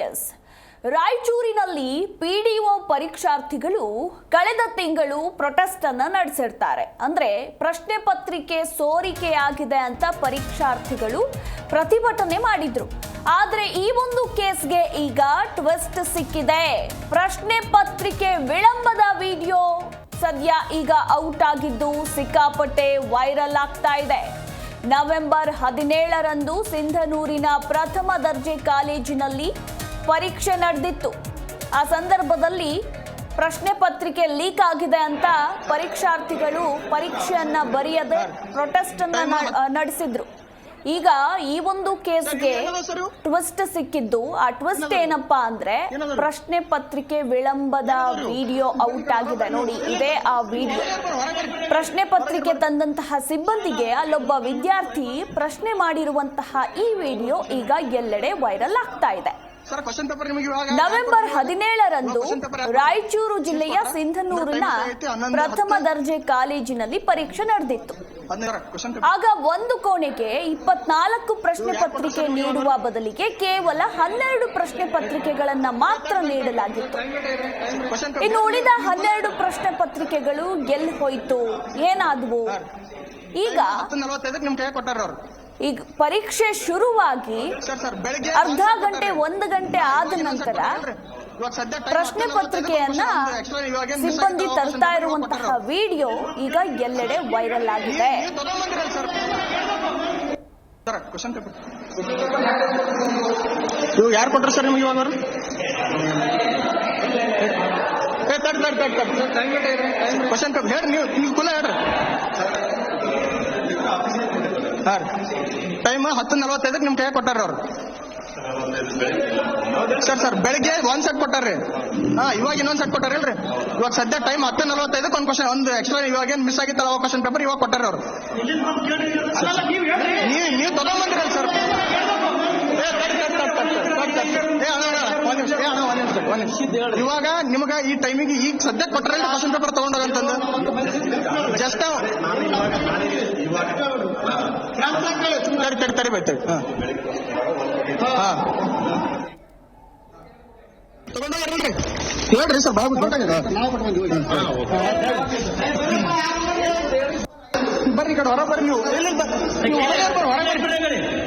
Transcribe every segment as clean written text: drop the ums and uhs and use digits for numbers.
S, ರಾಯಚೂರಿನಲ್ಲಿ PDO ಪರೀಕ್ಷಾರ್ಥಿಗಳು ಕಳೆದ ತಿಂಗಳು ಪ್ರೊಟೆಸ್ಟ್ ಅನ್ನ ನಡೆಸಿರ್ತಾರೆ. ಅಂದ್ರೆ ಪ್ರಶ್ನೆ ಪತ್ರಿಕೆ ಸೋರಿಕೆಯಾಗಿದೆ ಅಂತ ಪರೀಕ್ಷಾರ್ಥಿಗಳು ಪ್ರತಿಭಟನೆ ಮಾಡಿದ್ರು. ಆದ್ರೆ ಈ ಒಂದು ಕೇಸ್ಗೆ ಈಗ ಟ್ವಿಸ್ಟ್ ಸಿಕ್ಕಿದೆ. ಪ್ರಶ್ನೆ ಪತ್ರಿಕೆ ವಿಳಂಬದ ವಿಡಿಯೋ ಸದ್ಯ ಈಗ ಔಟ್ ಆಗಿದ್ದು ಸಿಕ್ಕಾಪಟ್ಟೆ ವೈರಲ್ ಆಗ್ತಾ ಇದೆ. ನವೆಂಬರ್ 17ರಂದು ಸಿಂಧನೂರಿನ ಪ್ರಥಮ ದರ್ಜೆ ಕಾಲೇಜಿನಲ್ಲಿ ಪರೀಕ್ಷೆ ನಡೆದಿತ್ತು. ಆ ಸಂದರ್ಭದಲ್ಲಿ ಪ್ರಶ್ನೆ ಪತ್ರಿಕೆ ಲೀಕ್ ಆಗಿದೆ ಅಂತ ಪರೀಕ್ಷಾರ್ಥಿಗಳು ಪರೀಕ್ಷೆಯನ್ನ ಬರೆಯದೆ ಪ್ರೊಟೆಸ್ಟ್ ಅನ್ನ ನಡೆಸಿದ್ರು. ಈಗ ಈ ಒಂದು ಕೇಸ್ಗೆ ಟ್ವಿಸ್ಟ್ ಸಿಕ್ಕಿದ್ದು. ಆ ಟ್ವಿಸ್ಟ್ ಏನಪ್ಪಾ ಅಂದ್ರೆ ಪ್ರಶ್ನೆ ಪತ್ರಿಕೆ ವಿಳಂಬದ ವಿಡಿಯೋ ಔಟ್ ಆಗಿದೆ. ನೋಡಿ, ಇದೇ ಆ ವಿಡಿಯೋ. ಪ್ರಶ್ನೆ ಪತ್ರಿಕೆ ತಂದಂತಹ ಸಿಬ್ಬಂದಿಗೆ ಅಲ್ಲೊಬ್ಬ ವಿದ್ಯಾರ್ಥಿ ಪ್ರಶ್ನೆ ಮಾಡಿರುವಂತಹ ಈ ವಿಡಿಯೋ ಈಗ ಎಲ್ಲೆಡೆ ವೈರಲ್ ಆಗ್ತಾ ಇದೆ. ನವೆಂಬರ್ 17ರಂದು ರಾಯಚೂರು ಜಿಲ್ಲೆಯ ಸಿಂಧನೂರಿನ ಪ್ರಥಮ ದರ್ಜೆ ಕಾಲೇಜಿನಲ್ಲಿ ಪರೀಕ್ಷೆ ನಡೆದಿತ್ತು. ಆಗ ಒಂದು ಕೋಣೆಗೆ 24 ಪ್ರಶ್ನೆ ಪತ್ರಿಕೆ ನೀಡುವ ಬದಲಿಗೆ ಕೇವಲ 12 ಪ್ರಶ್ನೆ ಪತ್ರಿಕೆಗಳನ್ನ ಮಾತ್ರ ನೀಡಲಾಗಿತ್ತು. ಇನ್ನು ಉಳಿದ 12 ಪ್ರಶ್ನೆ ಪತ್ರಿಕೆಗಳು ಎಲ್ಲಿ ಹೋಯ್ತು, ಏನಾದವು? ಈಗ ಪರೀಕ್ಷೆ ಶುರುವಾಗಿ ಅರ್ಧ ಗಂಟೆ 1 ಗಂಟೆ ಆದ ನಂತರ ಪ್ರಶ್ನೆ ಪತ್ರಿಕೆಯನ್ನ ಸಿಬ್ಬಂದಿ ತರ್ತಾ ಇರುವಂತಹ ವಿಡಿಯೋ ಈಗ ಎಲ್ಲೆಡೆ ವೈರಲ್ ಆಗಿದೆ. ಯಾರು ಕೊಟ್ಟರು ಸರ್ ನಿಮಗೆ ಇವಾಗ? ಕ್ವಶನ್ ಪೇಪರ್ ಹೇಳಿ, ನೀವು ಕುಲ ಹೇಳ್ರಿ. ಟೈಮ್ 10:45 ನಿಮ್ ಕೈ ಕೊಟ್ಟಾರ ಅವ್ರು. ಸರ್ ಬೆಳಿಗ್ಗೆ ಒಂದ್ ಸೆಟ್ ಕೊಟ್ಟಾರ್ರಿ. ಇವಾಗ ಇನ್ನೊಂದ್ ಸೆಟ್ ಕೊಟ್ಟಾರಲ್ರಿ. ಇವಾಗ ಸದ್ಯ ಟೈಮ್ 10:45 ಒಂದ್ ಕ್ವಶನ್, ಒಂದು ಎಕ್ಸ್ಟ್ರಾ ಇವಾಗ ಏನ್ ಮಿಸ್ ಆಗಿತ್ತಲ್ಲ ಕ್ವಶನ್ ಪೇಪರ್ ಇವಾಗ ಕೊಟ್ಟಾರ ಅವ್ರು. ನೀವು ತಗೊಂಡ್ಬಂದ್ರಲ್ಲ ಸರ್. ಇವಾಗ ನಿಮ್ಗ ಈ ಟೈಮಿಗೆ ಈಗ ಸದ್ಯ ಕೊಟ್ಟರಲ್ಲ ಕ್ವಶನ್ ಪೇಪರ್ ತಗೊಂಡೋಗಂತಂದು ಜಸ್ಟ್ ತಡಿ ಬೈತೇವೆ. ತಗೊಂಡೋಗ್ರಿ ಹೇಳ್ರಿ ಸರ್. ಬರ್ರಿ ಕಡೆ ಹೊರ ಬರ್ರಿ. ನೀವು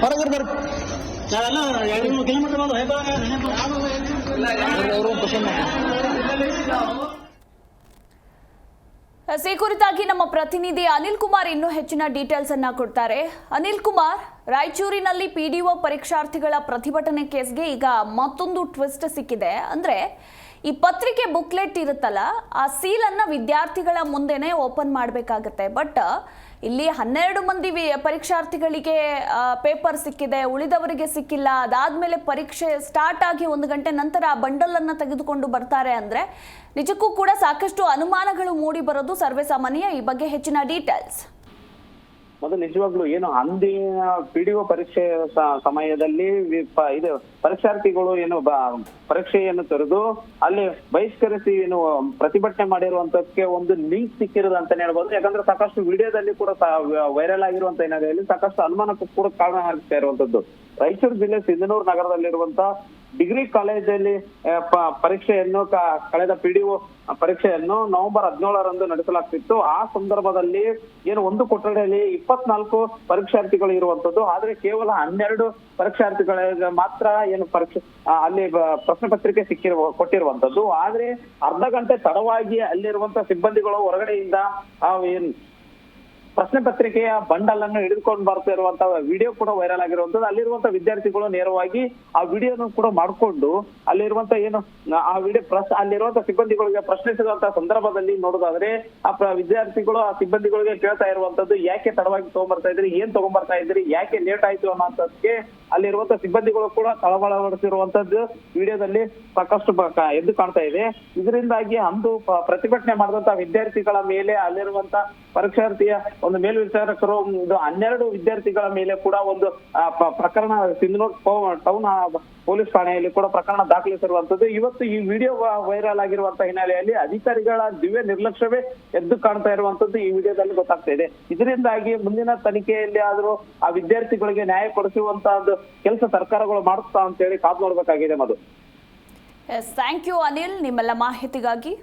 ಹೊರಗಡೆ ಬರ್ರಿ. ಈ ಕುರಿತಾಗಿ ನಮ್ಮ ಪ್ರತಿನಿಧಿ ಅನಿಲ್ ಕುಮಾರ್ ಇನ್ನೂ ಹೆಚ್ಚಿನ ಡೀಟೇಲ್ಸ್ ಅನ್ನ ಕೊಡ್ತಾರೆ. ಅನಿಲ್ ಕುಮಾರ್, ರಾಯಚೂರಿನಲ್ಲಿ ಪಿಡಿಒ ಪರೀಕ್ಷಾರ್ಥಿಗಳ ಪ್ರತಿಭಟನೆ ಕೇಸ್ಗೆ ಈಗ ಮತ್ತೊಂದು ಟ್ವಿಸ್ಟ್ ಸಿಕ್ಕಿದೆ. ಅಂದ್ರೆ ಈ ಪತ್ರಿಕೆ ಬುಕ್ಲೆಟ್ ಇರುತ್ತಲ್ಲ, ಆ ಸೀಲ್ ಅನ್ನ ವಿದ್ಯಾರ್ಥಿಗಳ ಮುಂದೆನೆ ಓಪನ್ ಮಾಡಬೇಕಾಗತ್ತೆ. ಬಟ್ ಇಲ್ಲಿ 12 ಮಂದಿ ಪರೀಕ್ಷಾರ್ಥಿಗಳಿಗೆ ಪೇಪರ್ ಸಿಕ್ಕಿದೆ, ಉಳಿದವರಿಗೆ ಸಿಕ್ಕಿಲ್ಲ. ಅದಾದ್ಮೇಲೆ ಪರೀಕ್ಷೆ ಸ್ಟಾರ್ಟ್ ಆಗಿ 1 ಗಂಟೆ ನಂತರ ಆ ಬಂಡಲ್ ಅನ್ನ ತೆಗೆದುಕೊಂಡು ಬರ್ತಾರೆ. ಅಂದ್ರೆ ನಿಜಕ್ಕೂ ಕೂಡ ಸಾಕಷ್ಟು ಅನುಮಾನಗಳು ಮೂಡಿ ಬರೋದು ಸರ್ವೇ ಸಾಮಾನ್ಯ. ಈ ಬಗ್ಗೆ ಹೆಚ್ಚಿನ ಡೀಟೇಲ್ಸ್. ಮೊದಲು ನಿಜವಾಗ್ಲೂ ಏನು ಅಂದಿನ ಪಿಡಿಒ ಪರೀಕ್ಷೆ ಸಮಯದಲ್ಲಿ ಇದು ಪರೀಕ್ಷಾರ್ಥಿಗಳು ಏನು ಪರೀಕ್ಷೆಯನ್ನು ತೊರೆದು ಅಲ್ಲಿ ಬಹಿಷ್ಕರಿಸಿ ಏನು ಪ್ರತಿಭಟನೆ ಮಾಡಿರುವಂತಕ್ಕೆ ಒಂದು ಲಿಂಕ್ ಸಿಕ್ಕಿರೋದು ಅಂತಾನೆ ಹೇಳ್ಬೋದು. ಯಾಕಂದ್ರೆ ಸಾಕಷ್ಟು ವಿಡಿಯೋದಲ್ಲಿ ಕೂಡ ವೈರಲ್ ಆಗಿರುವಂತ ಏನಾಗಿದೆ, ಸಾಕಷ್ಟು ಅನುಮಾನಕ್ಕೂ ಕೂಡ ಕಾರಣ ಆಗ್ತಾ ಇರುವಂತದ್ದು. ರಾಯಚೂರು ಜಿಲ್ಲೆ ಸಿಂಧನೂರು ನಗರದಲ್ಲಿರುವಂತ ಡಿಗ್ರಿ ಕಾಲೇಜಲ್ಲಿ ಪರೀಕ್ಷೆಯನ್ನು ಕಳೆದ ಪಿಡಿಒ ಪರೀಕ್ಷೆಯನ್ನು ನವೆಂಬರ್ 17ರಂದು ನಡೆಸಲಾಗ್ತಿತ್ತು. ಆ ಸಂದರ್ಭದಲ್ಲಿ ಏನು ಒಂದು ಕೊಠಡಿಯಲ್ಲಿ 24 ಪರೀಕ್ಷಾರ್ಥಿಗಳು ಇರುವಂತದ್ದು. ಆದ್ರೆ ಕೇವಲ 12 ಪರೀಕ್ಷಾರ್ಥಿಗಳಿಗೆ ಮಾತ್ರ ಏನು ಪರೀಕ್ಷೆ ಅಲ್ಲಿ ಪ್ರಶ್ನೆ ಪತ್ರಿಕೆ ಕೊಟ್ಟಿರುವಂತದ್ದು. ಆದ್ರೆ ಅರ್ಧ ಗಂಟೆ ತಡವಾಗಿ ಅಲ್ಲಿರುವಂತ ಸಿಬ್ಬಂದಿಗಳು ಹೊರಗಡೆಯಿಂದ ಏನು ಪ್ರಶ್ನೆ ಪತ್ರಿಕೆಯ ಬಂಡಲ್ ಅನ್ನು ಹಿಡಿದುಕೊಂಡು ಬರ್ತಾ ಇರುವಂತಹ ವಿಡಿಯೋ ಕೂಡ ವೈರಲ್ ಆಗಿರುವಂತದ್ದು. ಅಲ್ಲಿರುವಂತ ವಿದ್ಯಾರ್ಥಿಗಳು ನೇರವಾಗಿ ಆ ವಿಡಿಯೋನು ಕೂಡ ಮಾಡ್ಕೊಂಡು ಅಲ್ಲಿರುವಂತ ಏನು ಆ ವಿಡಿಯೋ ಅಲ್ಲಿರುವಂತ ಸಿಬ್ಬಂದಿಗಳಿಗೆ ಪ್ರಶ್ನಿಸಿರುವಂತಹ ಸಂದರ್ಭದಲ್ಲಿ ನೋಡೋದಾದ್ರೆ ಆ ವಿದ್ಯಾರ್ಥಿಗಳು ಆ ಸಿಬ್ಬಂದಿಗಳಿಗೆ ಕೇಳ್ತಾ ಇರುವಂತದ್ದು, ಯಾಕೆ ತಡವಾಗಿ ತಗೊಂಡ್ಬರ್ತಾ ಇದ್ರಿ, ಏನ್ ತಗೊಂಡ್ಬರ್ತಾ ಇದ್ರಿ, ಯಾಕೆ ಲೇಟ್ ಆಯ್ತು ಅನ್ನೋದಕ್ಕೆ ಅಲ್ಲಿರುವಂತ ಸಿಬ್ಬಂದಿಗಳು ಕೂಡ ತಳಮಳಗೊಳಿಸಿರುವಂತದ್ದು ವಿಡಿಯೋದಲ್ಲಿ ಸಾಕಷ್ಟು ಎದ್ದು ಕಾಣ್ತಾ ಇದೆ. ಇದರಿಂದಾಗಿ ಅಂದು ಪ್ರತಿಭಟನೆ ಮಾಡಿದಂತ ವಿದ್ಯಾರ್ಥಿಗಳ ಮೇಲೆ ಅಲ್ಲಿರುವಂತ ಪರೀಕ್ಷಾರ್ಥಿಯ ಒಂದು ಮೇಲ್ವಿಚಾರಕರು 12 ವಿದ್ಯಾರ್ಥಿಗಳ ಮೇಲೆ ಕೂಡ ಒಂದು ಪ್ರಕರಣ ಸಿಂಧನೂರು ಟೌನ್ ಪೊಲೀಸ್ ಠಾಣೆಯಲ್ಲಿ ಕೂಡ ಪ್ರಕರಣ ದಾಖಲಿಸಿರುವಂತದ್ದು. ಇವತ್ತು ಈ ವಿಡಿಯೋ ವೈರಲ್ ಆಗಿರುವಂತಹ ಹಿನ್ನೆಲೆಯಲ್ಲಿ ಅಧಿಕಾರಿಗಳ ದಿವ್ಯ ನಿರ್ಲಕ್ಷ್ಯವೇ ಎದ್ದು ಕಾಣ್ತಾ ಇರುವಂತದ್ದು ಈ ವಿಡಿಯೋದಲ್ಲಿ ಗೊತ್ತಾಗ್ತಾ ಇದೆ. ಇದರಿಂದಾಗಿ ಮುಂದಿನ ತನಿಖೆಯಲ್ಲಿ ಆದ್ರೂ ಆ ವಿದ್ಯಾರ್ಥಿಗಳಿಗೆ ನ್ಯಾಯ ಕೊಡಿಸುವಂತಹದ್ದು ಕೆಲಸ ಸರ್ಕಾರಗಳು ಮಾಡುತ್ತಾ ಅಂತ ಹೇಳಿ ಕಾದು ನೋಡ್ಬೇಕಾಗಿದೆ. ಮಧು, ಥ್ಯಾಂಕ್ ಯು ಅನಿಲ್ ನಿಮ್ಮೆಲ್ಲ ಮಾಹಿತಿಗಾಗಿ.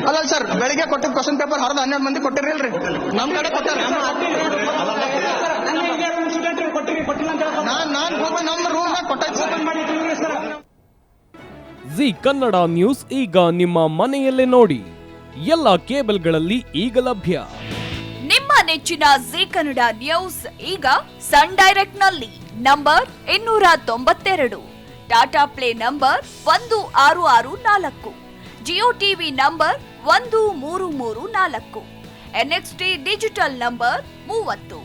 ಅಲ್ಲ ಸರ್, ಬೆಳಿಗ್ಗೆ ಕೊಟ್ಟಿದ್ದ ಕ್ವಶನ್ ಪೇಪರ್ ಹರಿದು 12 ಮಂದಿ ಕೊಟ್ಟಿರಲ್ರಿ, ನಮ್ ಕಡೆ ಕೊಟ್ಟಾರ. ನಾನ್ ಹೋಗಿ ನಮ್ಮ ರೂಮ್ ಕೊಟ್ಟ. ಜಿ ಕನ್ನಡ ನ್ಯೂಸ್ ಈಗ ನಿಮ್ಮ ಮನೆಯಲ್ಲೇ ನೋಡಿ. ಎಲ್ಲ ಕೇಬಲ್ಗಳಲ್ಲಿ ಈಗ ಲಭ್ಯ. ನಿಮ್ಮ ನೆಚ್ಚಿನ ಜಿ ಕನ್ನಡ ನ್ಯೂಸ್ ಈಗ ಸನ್ ಡೈರೆಕ್ಟ್ ನಲ್ಲಿ number 292, Tata Play number 1664, Jio TV number 1334, NXT digital number 30,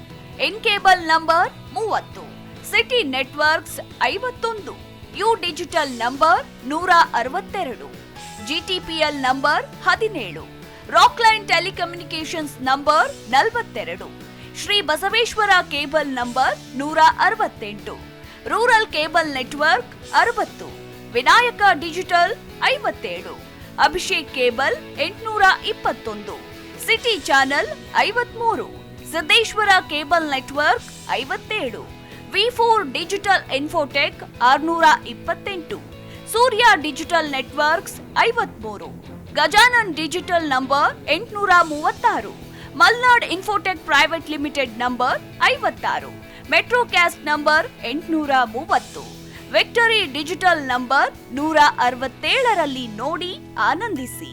in cable number 30, city networks 51, U digital number 162, GTPL number 17, Rockline telecommunications number 42, Shri Basaveshwara cable number 168, rural cable network 60, Vinayaka digital 57, Abhishek cable 821, city channel 53, Siddeshwara cable network 57, ವಿ4 digital infotech 628, Surya digital networks 53, Gajanan digital number 836, Malnad infotech private limited number 56, Metrocast number 830, victory digital number 167ರಲ್ಲಿ ನೋಡಿ ಆನಂದಿಸಿ.